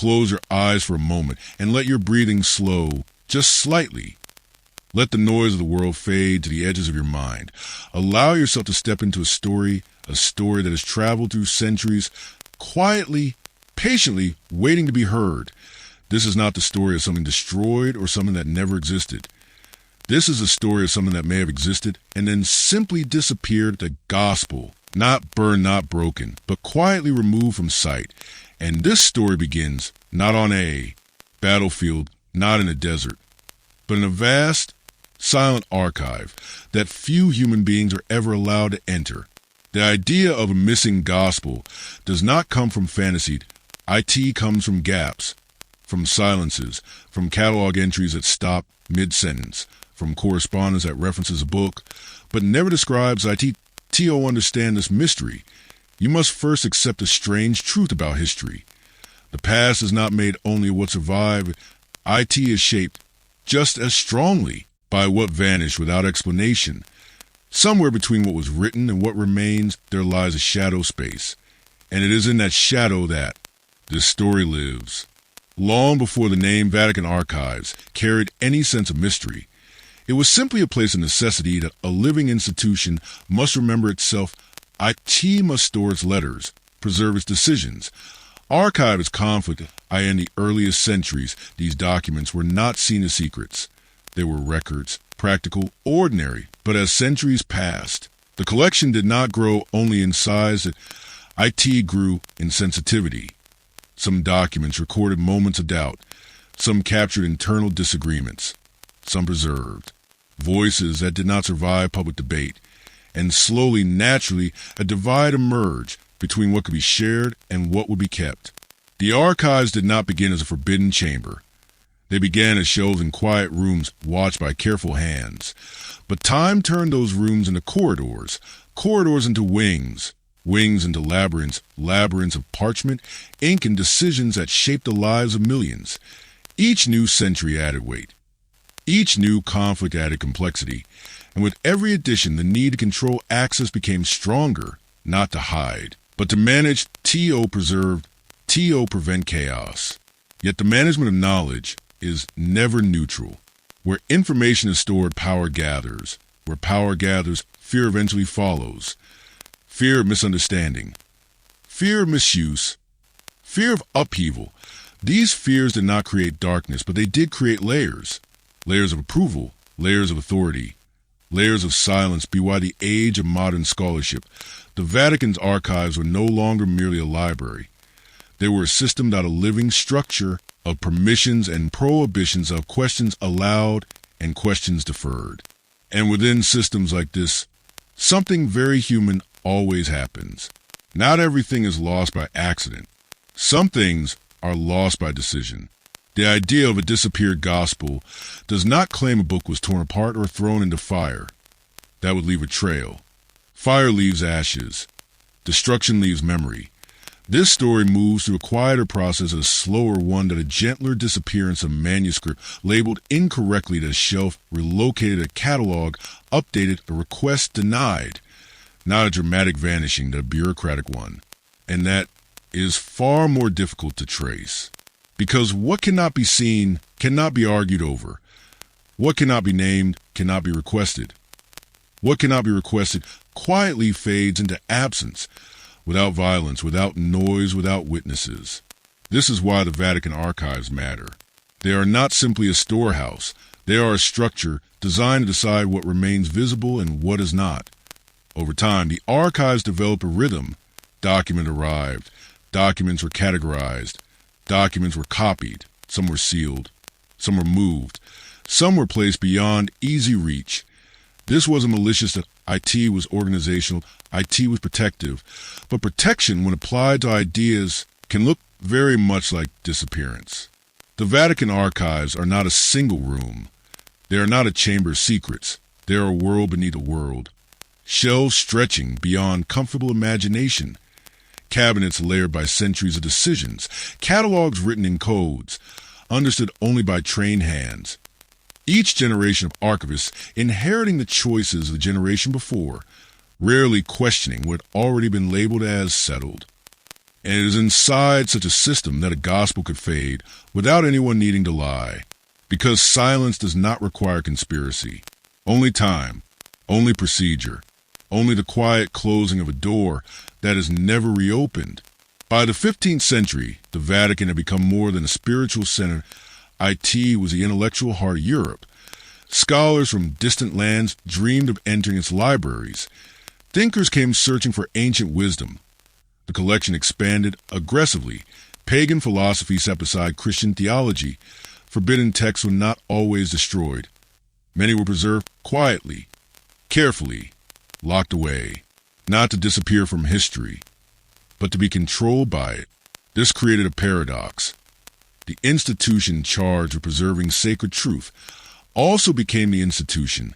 close your eyes for a moment and let your breathing slow just slightly. Let the noise of the world fade to the edges of your mind. Allow yourself to step into a story that has traveled through centuries, quietly, patiently waiting to be heard. This is not the story of something destroyed or something that never existed. This is a story of something that may have existed and then simply disappeared. The gospel, not burned, not broken, but quietly removed from sight. And this story begins not on a battlefield, not in a desert, but in a vast, silent archive that few human beings are ever allowed to enter. The idea of a missing gospel does not come from fantasy. It comes from gaps, from silences, from catalog entries that stop mid-sentence, from correspondence that references a book, but never describes it. To understand this mystery, you must first accept a strange truth about history. The past is not made only of what survived. It is shaped just as strongly by what vanished without explanation. Somewhere between what was written and what remains, there lies a shadow space. And it is in that shadow that this story lives. Long before the name Vatican Archives carried any sense of mystery, it was simply a place of necessity that a living institution must remember itself. It must store its letters, preserve its decisions. Archive its conflict. In the earliest centuries, these documents were not seen as secrets. They were records, practical, ordinary, but as centuries passed, the collection did not grow only in size. It grew in sensitivity. Some documents recorded moments of doubt. Some captured internal disagreements. Some preserved voices that did not survive public debate. And slowly, naturally, a divide emerged between what could be shared and what would be kept. The archives did not begin as a forbidden chamber. They began as shelves in quiet rooms watched by careful hands. But time turned those rooms into corridors, corridors into wings, wings into labyrinths, labyrinths of parchment, ink, and decisions that shaped the lives of millions. Each new century added weight. Each new conflict added complexity. And with every addition, the need to control access became stronger, not to hide, but to manage. Prevent chaos. Yet the management of knowledge is never neutral. Where information is stored, power gathers. Where power gathers, fear eventually follows. Fear of misunderstanding, fear of misuse, fear of upheaval. These fears did not create darkness, but they did create layers. Layers of approval, layers of authority, layers of silence. By the age of modern scholarship, the Vatican's archives were no longer merely a library. They were a system, not a living structure of permissions and prohibitions, of questions allowed and questions deferred. And within systems like this, something very human always happens. Not everything is lost by accident. Some things are lost by decision. The idea of a disappeared gospel does not claim a book was torn apart or thrown into fire. That would leave a trail. Fire leaves ashes. Destruction leaves memory. This story moves through a quieter process, a slower one, that a gentler disappearance of manuscript labeled incorrectly to a shelf, relocated, a catalog updated, a request denied. Not a dramatic vanishing, but a bureaucratic one. And that is far more difficult to trace. Because what cannot be seen cannot be argued over. What cannot be named cannot be requested. What cannot be requested quietly fades into absence, without violence, without noise, without witnesses. This is why the Vatican archives matter. They are not simply a storehouse. They are a structure designed to decide what remains visible and what is not. Over time, the archives developed a rhythm. Document arrived. Documents were categorized. Documents were copied. Some were sealed. Some were moved. Some were placed beyond easy reach. This wasn't malicious. It was organizational. It was protective. But protection, when applied to ideas, can look very much like disappearance. The Vatican archives are not a single room. They are not a chamber of secrets. They are a world beneath a world. Shelves stretching beyond comfortable imagination. Cabinets layered by centuries of decisions. Catalogs written in codes, understood only by trained hands. Each generation of archivists inheriting the choices of the generation before, rarely questioning what had already been labeled as settled. And it is inside such a system that a gospel could fade without anyone needing to lie. Because silence does not require conspiracy. Only time, only procedure, only the quiet closing of a door that is never reopened. By the 15th century, the Vatican had become more than a spiritual center. It was the intellectual heart of Europe. Scholars from distant lands dreamed of entering its libraries. Thinkers came searching for ancient wisdom. The collection expanded aggressively. Pagan philosophy set beside Christian theology. Forbidden texts were not always destroyed. Many were preserved quietly, carefully, locked away, not to disappear from history, but to be controlled by it. This created a paradox. The institution charged with preserving sacred truth also became the institution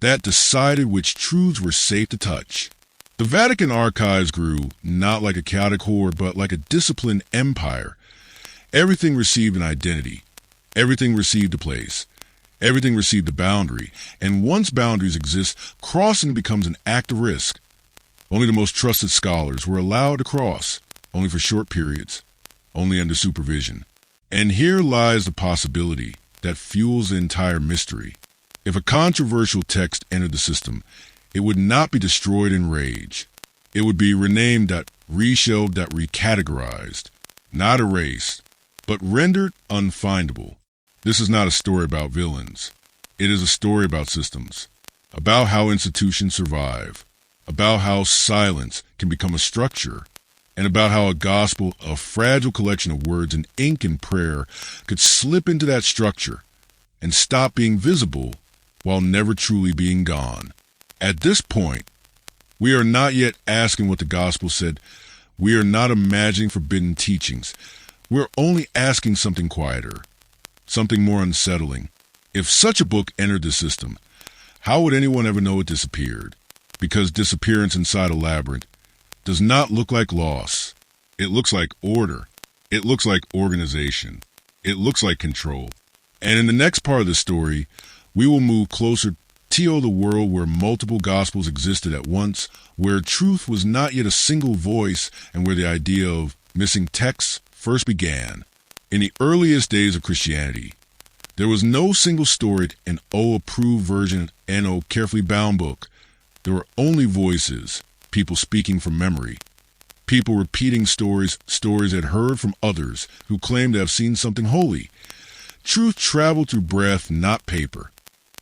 that decided which truths were safe to touch. The Vatican archives grew not like a chaotic horde, but like a disciplined empire. Everything received an identity. Everything received a place. Everything received a boundary. And once boundaries exist, crossing becomes an act of risk. Only the most trusted scholars were allowed to cross, only for short periods, only under supervision. And here lies the possibility that fuels the entire mystery. If a controversial text entered the system, it would not be destroyed in rage. It would be renamed, reshelved, recategorized, not erased, but rendered unfindable. This is not a story about villains. It is a story about systems, about how institutions survive, about how silence can become a structure, and about how a gospel, a fragile collection of words and ink and prayer, could slip into that structure and stop being visible while never truly being gone. At this point, we are not yet asking what the gospel said. We are not imagining forbidden teachings. We're only asking something quieter, something more unsettling. If such a book entered the system, how would anyone ever know it disappeared? Because disappearance inside a labyrinth does not look like loss. It looks like order. It looks like organization. It looks like control. And in the next part of the story, we will move closer to the world where multiple gospels existed at once, where truth was not yet a single voice, and where the idea of missing texts first began. In the earliest days of Christianity, there was no single storied and approved version and carefully bound book. There were only voices, people speaking from memory, people repeating stories they'd heard from others who claimed to have seen something holy. Truth traveled through breath, not paper.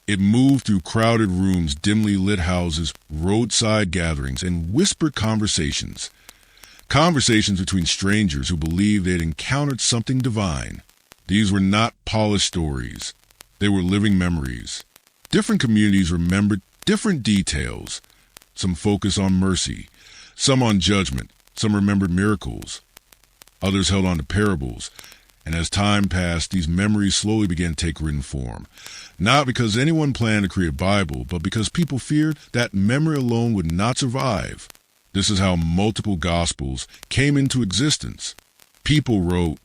It moved through crowded rooms, dimly lit houses, roadside gatherings, and whispered conversations. Conversations between strangers who believed they had encountered something divine. These were not polished stories. They were living memories. Different communities remembered different details. Some focused on mercy, some on judgment, some remembered miracles. Others held on to parables. And as time passed, these memories slowly began to take written form. Not because anyone planned to create a Bible, but because people feared that memory alone would not survive. This is how multiple gospels came into existence. People wrote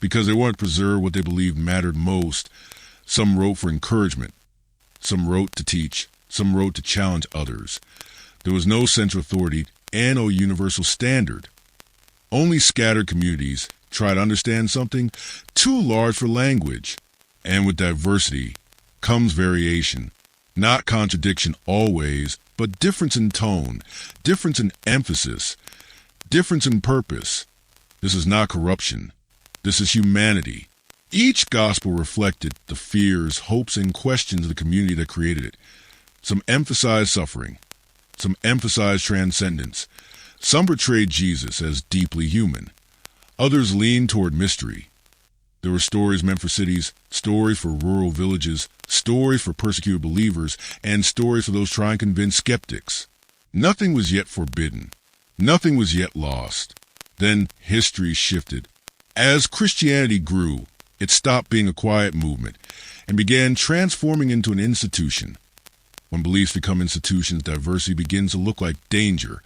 because they wanted to preserve what they believed mattered most. Some wrote for encouragement. Some wrote to teach. Some wrote to challenge others. There was no central authority and no universal standard. Only scattered communities try to understand something too large for language. And with diversity comes variation, not contradiction always, but difference in tone, difference in emphasis, difference in purpose. This is not corruption. This is humanity. Each gospel reflected the fears, hopes, and questions of the community that created it. Some emphasized suffering. Some emphasized transcendence. Some portrayed Jesus as deeply human. Others leaned toward mystery. There were stories meant for cities, stories for rural villages, stories for persecuted believers, and stories for those trying to convince skeptics. Nothing was yet forbidden. Nothing was yet lost. Then history shifted. As Christianity grew, it stopped being a quiet movement and began transforming into an institution. When beliefs become institutions, diversity begins to look like danger.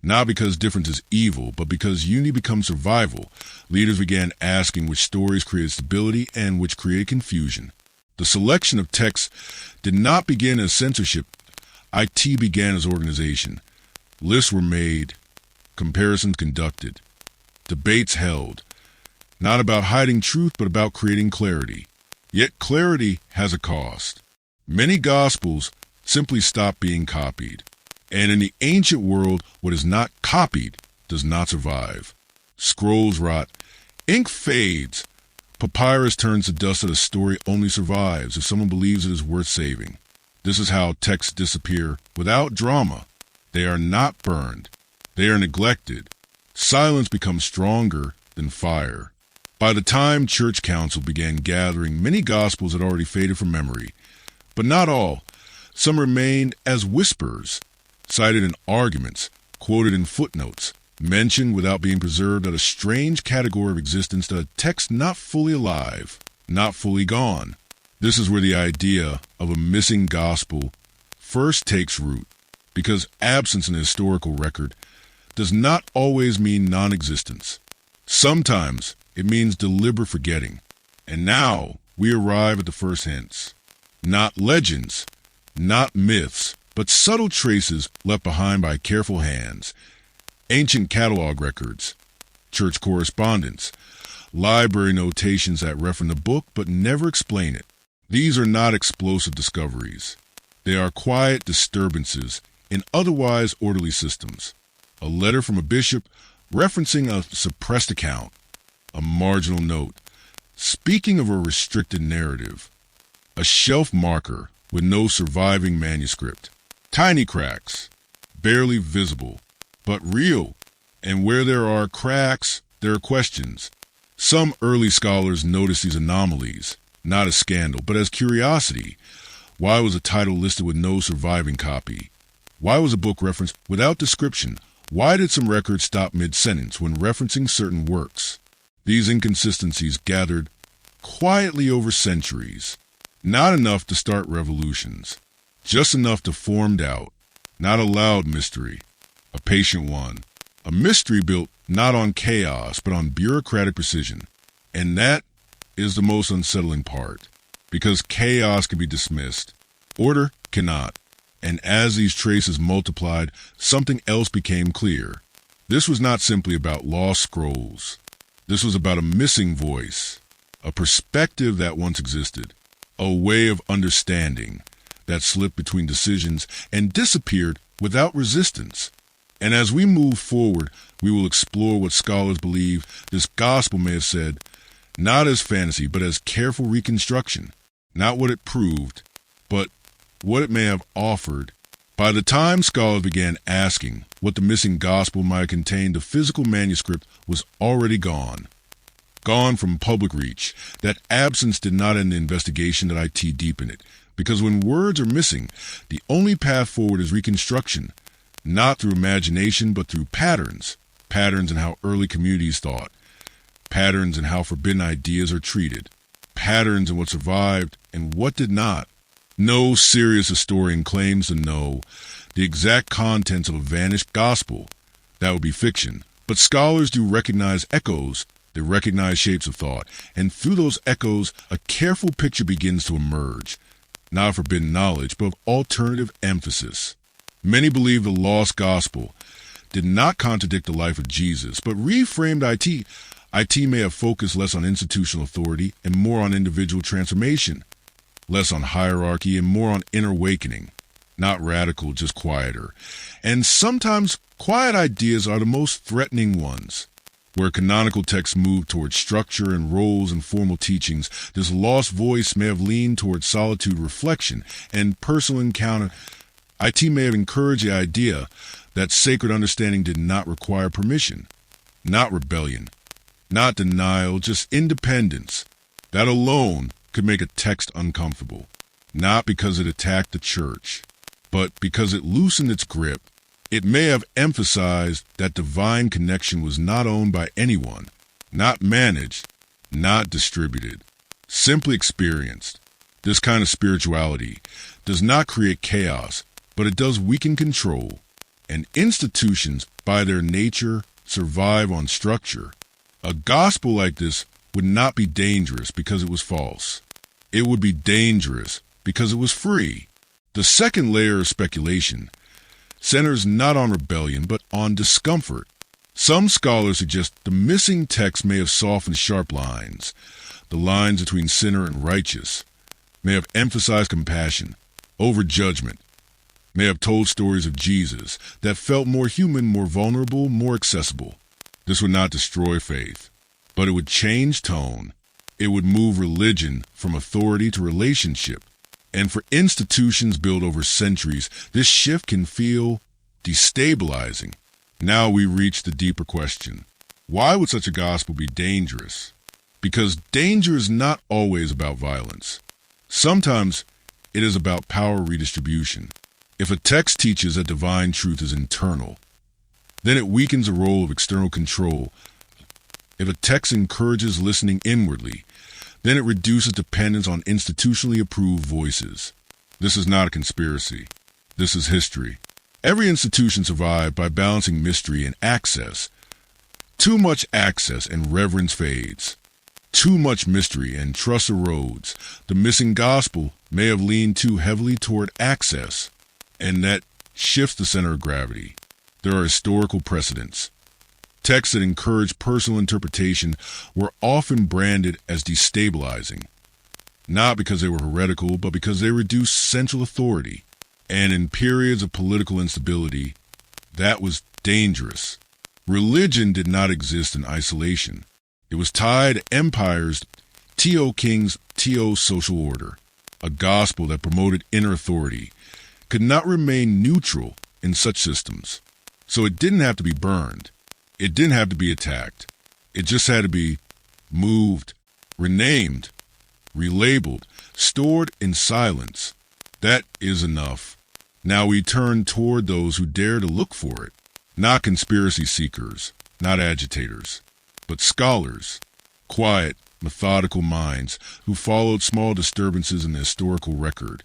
Not because difference is evil, but because unity becomes survival. Leaders began asking which stories created stability and which created confusion. The selection of texts did not begin as censorship. IT began as organization. Lists were made, comparisons conducted. debates held, not about hiding truth, but about creating clarity. Yet clarity has a cost. Many Gospels simply stop being copied. And in the ancient world, what is not copied does not survive. Scrolls rot, ink fades, papyrus turns to dust, that a story only survives if someone believes it is worth saving. This is how texts disappear without drama. They are not burned. They are neglected. Silence becomes stronger than fire. By the time church council began gathering, many Gospels had already faded from memory. But not all. Some remained as whispers, cited in arguments, quoted in footnotes, mentioned without being preserved as a strange category of existence, that a text not fully alive, not fully gone. This is where the idea of a missing gospel first takes root, because absence in a historical record does not always mean non-existence. Sometimes it means deliberate forgetting. And now we arrive at the first hints. Not legends, not myths, but subtle traces left behind by careful hands. Ancient catalog records, church correspondence, library notations that reference the book but never explain it. These are not explosive discoveries. They are quiet disturbances in otherwise orderly systems. A letter from a bishop referencing a suppressed account, a marginal note, speaking of a restricted narrative, a shelf marker with no surviving manuscript, tiny cracks, barely visible, but real, and where there are cracks, there are questions. Some early scholars noticed these anomalies, not as scandal, but as curiosity. Why was a title listed with no surviving copy? Why was a book referenced without description? Why did some records stop mid-sentence when referencing certain works? These inconsistencies gathered quietly over centuries. Not enough to start revolutions, just enough to form doubt. Not a loud mystery, a patient one. A mystery built not on chaos, but on bureaucratic precision. And that is the most unsettling part, because chaos can be dismissed. Order cannot. And as these traces multiplied, something else became clear. This was not simply about lost scrolls. This was about a missing voice, a perspective that once existed, a way of understanding that slipped between decisions and disappeared without resistance. And as we move forward, we will explore what scholars believe this gospel may have said, not as fantasy, but as careful reconstruction. Not what it proved, but what it may have offered. By the time scholars began asking what the missing gospel might contain, the physical manuscript was already gone. Gone from public reach. That absence did not end the investigation that IT deepened it. Because when words are missing, the only path forward is reconstruction. Not through imagination, but through patterns. Patterns in how early communities thought. Patterns in how forbidden ideas are treated. Patterns in what survived and what did not. No serious historian claims to know the exact contents of a vanished gospel. That would be fiction. But scholars do recognize echoes. They recognize shapes of thought. And through those echoes, a careful picture begins to emerge. Not of forbidden knowledge, but of alternative emphasis. Many believe the lost gospel did not contradict the life of Jesus, but reframed IT. IT may have focused less on institutional authority and more on individual transformation. Less on hierarchy and more on inner awakening. Not radical, just quieter. And sometimes quiet ideas are the most threatening ones. Where canonical texts move towards structure and roles and formal teachings, this lost voice may have leaned towards solitude, reflection, and personal encounter. IT may have encouraged the idea that sacred understanding did not require permission. Not rebellion. Not denial, just independence. That alone could make a text uncomfortable, not because it attacked the church, but because it loosened its grip. It may have emphasized that divine connection was not owned by anyone, not managed, not distributed, simply experienced. This kind of spirituality does not create chaos, but it does weaken control, and institutions, by their nature, survive on structure. A gospel like this would not be dangerous because it was false. It would be dangerous because it was free. The second layer of speculation centers not on rebellion, but on discomfort. Some scholars suggest the missing text may have softened sharp lines, the lines between sinner and righteous, may have emphasized compassion over judgment, may have told stories of Jesus that felt more human, more vulnerable, more accessible. This would not destroy faith, but it would change tone. It would move religion from authority to relationship. And for institutions built over centuries, this shift can feel destabilizing. Now we reach the deeper question. Why would such a gospel be dangerous? Because danger is not always about violence. Sometimes it is about power redistribution. If a text teaches that divine truth is internal, then it weakens the role of external control. If a text encourages listening inwardly, then it reduces dependence on institutionally approved voices. This is not a conspiracy. This is history. Every institution survived by balancing mystery and access. Too much access and reverence fades. Too much mystery and trust erodes. The missing gospel may have leaned too heavily toward access, and that shifts the center of gravity. There are historical precedents. Texts that encourage personal interpretation were often branded as destabilizing, not because they were heretical, but because they reduced central authority. And in periods of political instability, that was dangerous. Religion did not exist in isolation. It was tied to empires, T.O. King's T.O. social order. A gospel that promoted inner authority could not remain neutral in such systems. So it didn't have to be burned. It didn't have to be attacked. It just had to be moved, renamed, relabeled, stored in silence. That is enough. Now we turn toward those who dare to look for it. Not conspiracy seekers, not agitators, but scholars, quiet, methodical minds who followed small disturbances in the historical record,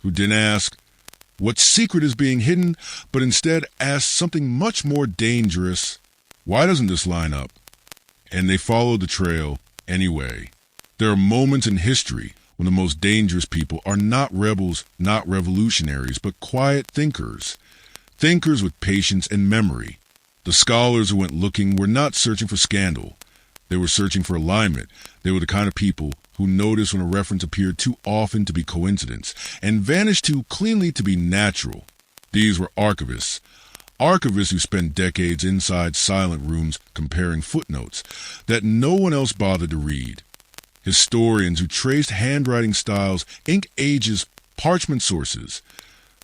who didn't ask, what secret is being hidden, but instead asked something much more dangerous. Why doesn't this line up? And they followed the trail anyway. There are moments in history when the most dangerous people are not rebels, not revolutionaries, but quiet thinkers. Thinkers with patience and memory. The scholars who went looking were not searching for scandal. They were searching for alignment. They were the kind of people who noticed when a reference appeared too often to be coincidence and vanished too cleanly to be natural. These were archivists. Archivists who spent decades inside silent rooms comparing footnotes that no one else bothered to read. Historians who traced handwriting styles, ink ages, parchment sources.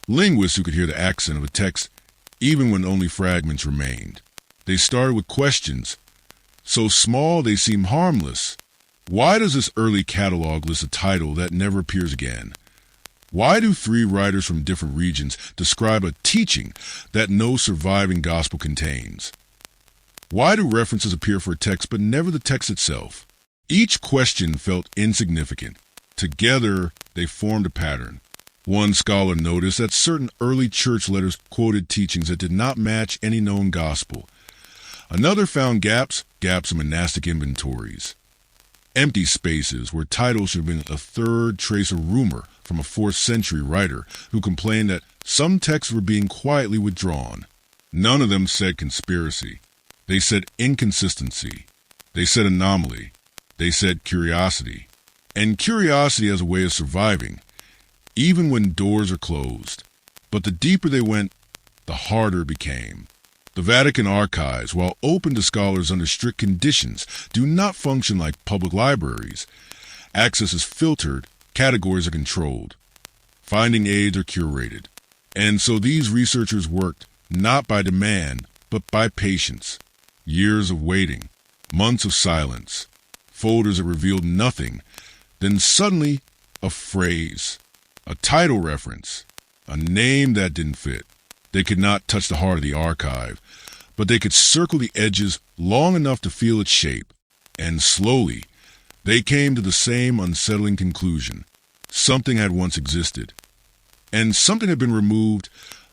Linguists who could hear the accent of a text even when only fragments remained. They started with questions. So small they seem harmless. Why does this early catalog list a title that never appears again? Why do 3 writers from different regions describe a teaching that no surviving gospel contains? Why do references appear for a text but never the text itself? Each question felt insignificant. Together, they formed a pattern. One scholar noticed that certain early church letters quoted teachings that did not match any known gospel. Another found gaps in monastic inventories. Empty spaces where titles should have been a third trace of rumor from a 4th century writer who complained that some texts were being quietly withdrawn. None of them said conspiracy. They said inconsistency. They said anomaly. They said curiosity. And curiosity as a way of surviving, even when doors are closed. But the deeper they went, the harder it became. The Vatican archives, while open to scholars under strict conditions, do not function like public libraries. Access is filtered, categories are controlled. Finding aids are curated. And so these researchers worked not by demand, but by patience. Years of waiting, months of silence, folders that revealed nothing, then suddenly a phrase, a title reference, a name that didn't fit. They could not touch the heart of the archive, but they could circle the edges long enough to feel its shape. And slowly, they came to the same unsettling conclusion. Something had once existed. And something had been removed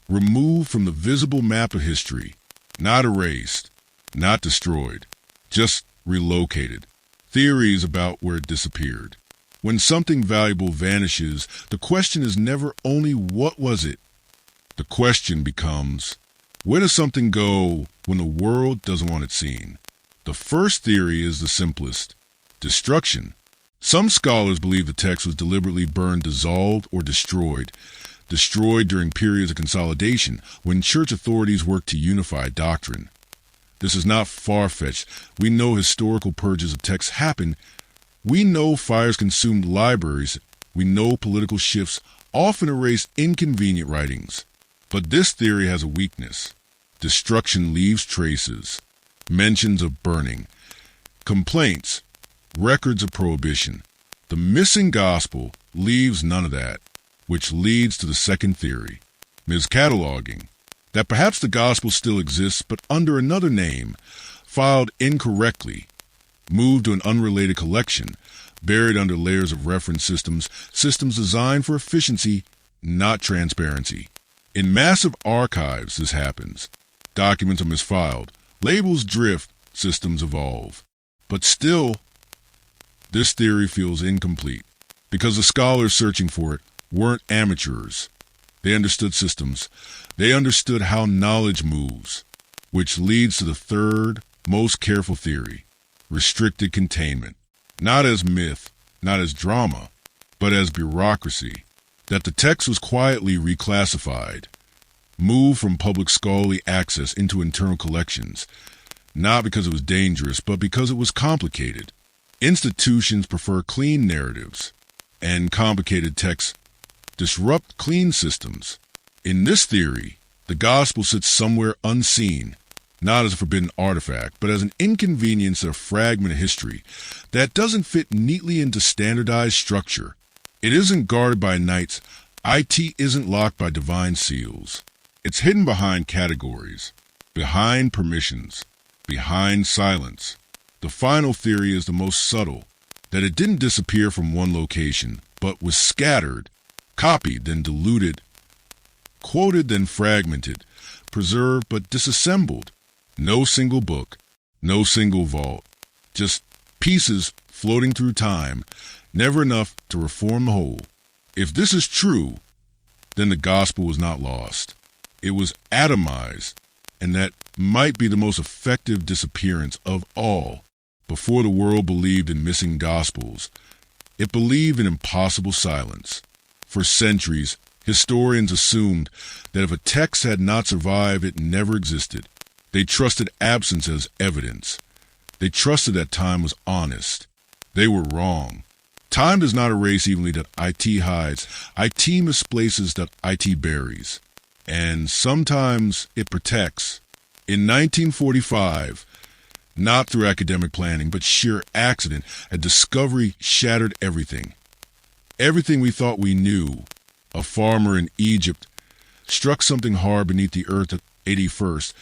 from the visible map of history. Not erased, not destroyed, just relocated. Theories about where it disappeared. When something valuable vanishes, the question is never only what was it? The question becomes, Where does something go when the world doesn't want it seen? The first theory is the simplest: destruction. Some scholars believe the text was deliberately burned, dissolved, or destroyed during periods of consolidation when church authorities worked to unify doctrine. This is not far-fetched. We know historical purges of texts happen. We know fires consumed libraries. We know political shifts often erase inconvenient writings. But this theory has a weakness. Destruction leaves traces, mentions of burning, complaints, records of prohibition. The missing gospel leaves none of that, which leads to the second theory, miscataloguing, that perhaps the gospel still exists but under another name, filed incorrectly, moved to an unrelated collection, buried under layers of reference systems designed for efficiency, not transparency. In massive archives, this happens. Documents are misfiled, labels drift, systems evolve. But still, this theory feels incomplete, because the scholars searching for it weren't amateurs. They understood systems. They understood how knowledge moves, which leads to the third, most careful theory, restricted containment. Not as myth, not as drama, but as bureaucracy. That the text was quietly reclassified, moved from public scholarly access into internal collections, not because it was dangerous, but because it was complicated. Institutions prefer clean narratives, and complicated texts disrupt clean systems. In this theory, the gospel sits somewhere unseen, not as a forbidden artifact, but as an inconvenience, a fragment of history that doesn't fit neatly into standardized structure. It isn't guarded by knights. IT isn't locked by divine seals. It's hidden behind categories, behind permissions, behind silence. The final theory is the most subtle, that it didn't disappear from one location, but was scattered, copied, then diluted, quoted, then fragmented, preserved, but disassembled. No single book, no single vault, just pieces floating through time, never enough to reform the whole. If this is true, then the gospel was not lost. It was atomized, and that might be the most effective disappearance of all. Before the world believed in missing gospels, it believed in impossible silence. For centuries, historians assumed that if a text had not survived, it never existed. They trusted absence as evidence. They trusted that time was honest. They were wrong. Time does not erase evenly that IT hides. IT misplaces that IT buries. And sometimes it protects. In 1945, not through academic planning, but sheer accident, a discovery shattered everything. Everything we thought we knew. A farmer in Egypt struck something hard beneath the earth at 81st.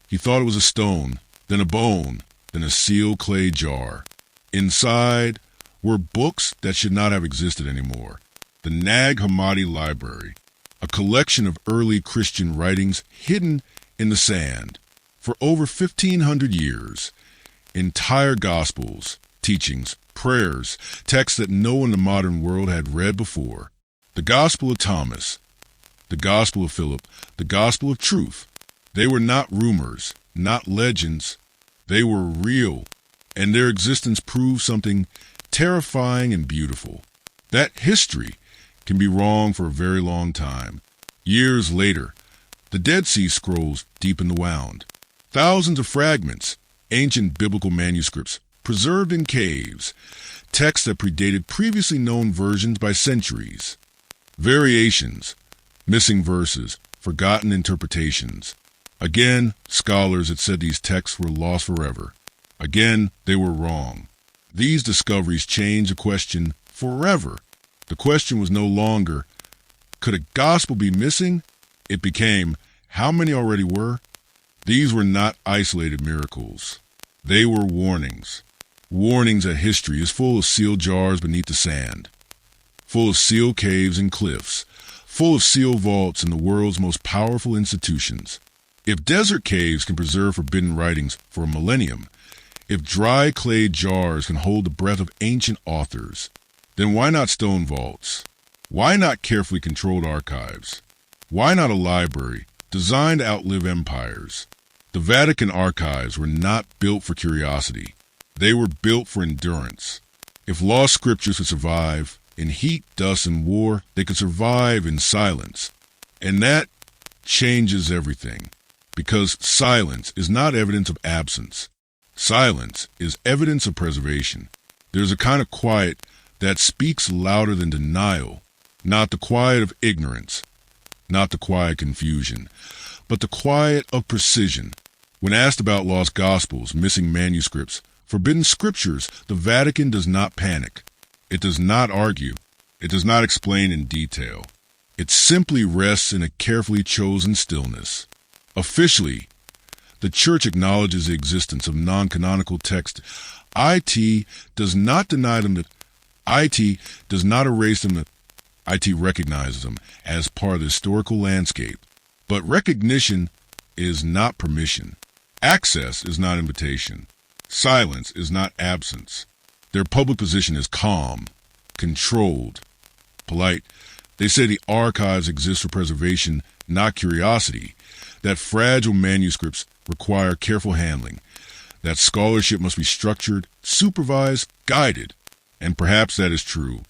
He thought it was a stone, then a bone, then a sealed clay jar. Inside were books that should not have existed anymore. The Nag Hammadi Library, a collection of early Christian writings hidden in the sand. For over 1,500 years, entire gospels, teachings, prayers, texts that no one in the modern world had read before. The Gospel of Thomas, the Gospel of Philip, the Gospel of Truth. They were not rumors, not legends. They were real, and their existence proved something terrifying and beautiful. That history can be wrong for a very long time. Years later, the Dead Sea Scrolls deepen the wound. Thousands of fragments, ancient biblical manuscripts, preserved in caves, texts that predated previously known versions by centuries. Variations, missing verses, forgotten interpretations. Again, scholars had said these texts were lost forever. Again, they were wrong. These discoveries changed the question forever. The question was no longer, could a gospel be missing? It became, how many already were? These were not isolated miracles. They were warnings. Warnings that history is full of sealed jars beneath the sand, full of sealed caves and cliffs, full of sealed vaults in the world's most powerful institutions. If desert caves can preserve forbidden writings for a millennium, if dry clay jars can hold the breath of ancient authors, then why not stone vaults? Why not carefully controlled archives? Why not a library designed to outlive empires. The Vatican archives were not built for curiosity. They were built for endurance. If lost scriptures could survive in heat, dust, and war, they could survive in silence. And that changes everything, because silence is not evidence of absence. Silence is evidence of preservation. There's a kind of quiet that speaks louder than denial, not the quiet of ignorance, not the quiet confusion, but the quiet of precision. When asked about lost gospels, missing manuscripts, forbidden scriptures, the Vatican does not panic. It does not argue. It does not explain in detail. It simply rests in a carefully chosen stillness. Officially, the Church acknowledges the existence of non-canonical texts. IT does not deny them. IT does not erase them. IT recognizes them as part of the historical landscape. But recognition is not permission. Access is not invitation. Silence is not absence. Their public position is calm, controlled, polite. They say the archives exist for preservation, not curiosity, that fragile manuscripts require careful handling, that scholarship must be structured, supervised, guided, and perhaps that is true.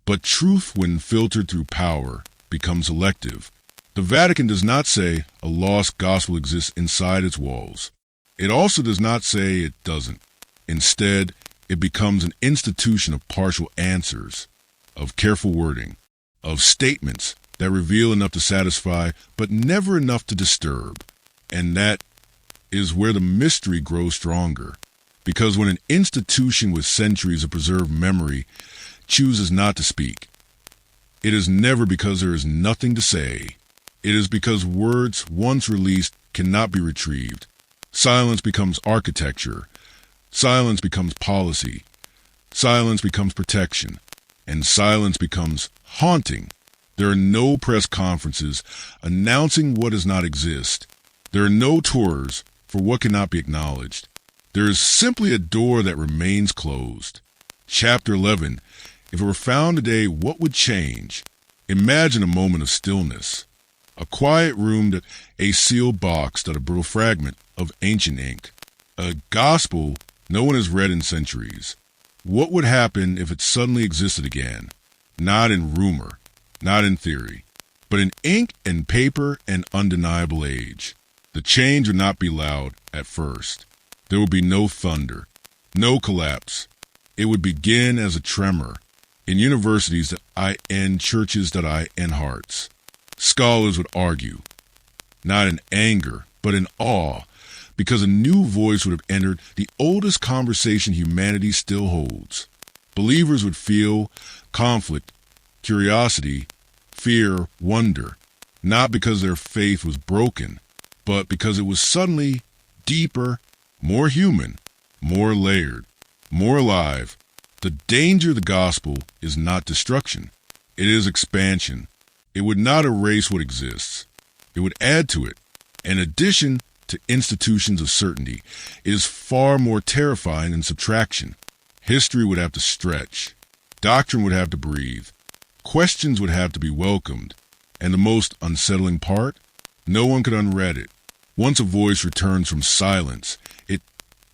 But truth, when filtered through power, becomes elective. The Vatican does not say a lost gospel exists inside its walls. It also does not say it doesn't. Instead, it becomes an institution of partial answers, of careful wording, of statements that reveal enough to satisfy, but never enough to disturb. And that is where the mystery grows stronger. Because when an institution with centuries of preserved memory chooses not to speak, it is never because there is nothing to say. It is because words once released cannot be retrieved. Silence becomes architecture. Silence becomes policy. Silence becomes protection. And silence becomes haunting. There are no press conferences announcing what does not exist. There are no tours for what cannot be acknowledged. There is simply a door that remains closed. Chapter 11. If it were found today, what would change? Imagine a moment of stillness. A quiet room, that a sealed box, that a brittle fragment of ancient ink. A gospel no one has read in centuries. What would happen if it suddenly existed again? Not in rumor, not in theory, but in ink and paper and undeniable age. The change would not be loud at first. There would be no thunder, no collapse. It would begin as a tremor. In universities that I end, churches that I end hearts. Scholars would argue, not in anger, but in awe, because a new voice would have entered the oldest conversation humanity still holds. Believers would feel conflict, curiosity, fear, wonder, not because their faith was broken, but because it was suddenly deeper, more human, more layered, more alive. The danger of the gospel is not destruction. It is expansion. It would not erase what exists. It would add to it. In addition to institutions of certainty, it is far more terrifying than subtraction. History would have to stretch. Doctrine would have to breathe. Questions would have to be welcomed. And the most unsettling part? No one could unread it. Once a voice returns from silence, it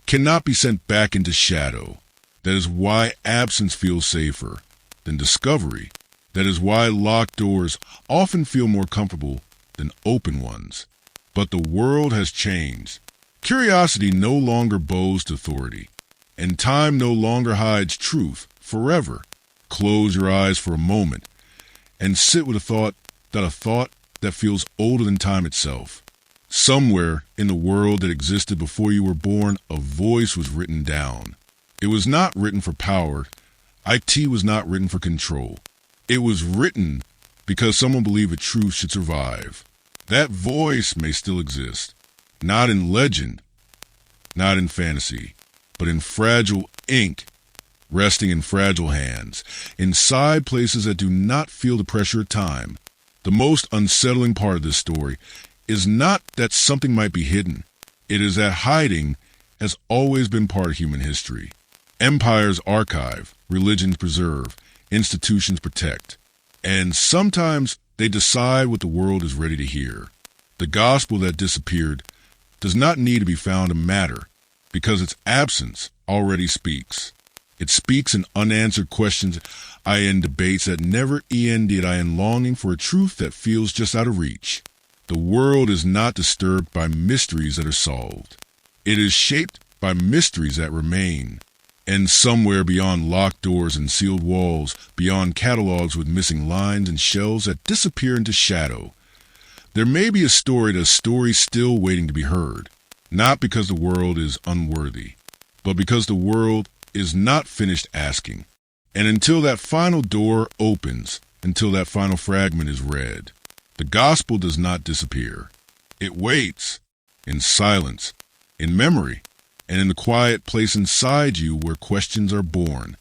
cannot be sent back into shadow. That is why absence feels safer than discovery. That is why locked doors often feel more comfortable than open ones. But the world has changed. Curiosity no longer boasts authority, and time no longer hides truth forever. Close your eyes for a moment and sit with a thought that feels older than time itself. Somewhere in the world that existed before you were born, a voice was written down. It was not written for power. IT was not written for control. It was written because someone believed a truth should survive. That voice may still exist, not in legend, not in fantasy, but in fragile ink, resting in fragile hands, inside places that do not feel the pressure of time. The most unsettling part of this story is not that something might be hidden. It is that hiding has always been part of human history. Empires archive, religions preserve, institutions protect. And sometimes they decide what the world is ready to hear. The gospel that disappeared does not need to be found to matter, because its absence already speaks. It speaks in unanswered questions, I in debates that never ended, I in longing for a truth that feels just out of reach. The world is not disturbed by mysteries that are solved. It is shaped by mysteries that remain. And somewhere beyond locked doors and sealed walls, beyond catalogs with missing lines and shelves that disappear into shadow, there may be a story still waiting to be heard, not because the world is unworthy, but because the world is not finished asking. And until that final door opens, until that final fragment is read, the gospel does not disappear. It waits, in silence, in memory, and in the quiet place inside you where questions are born,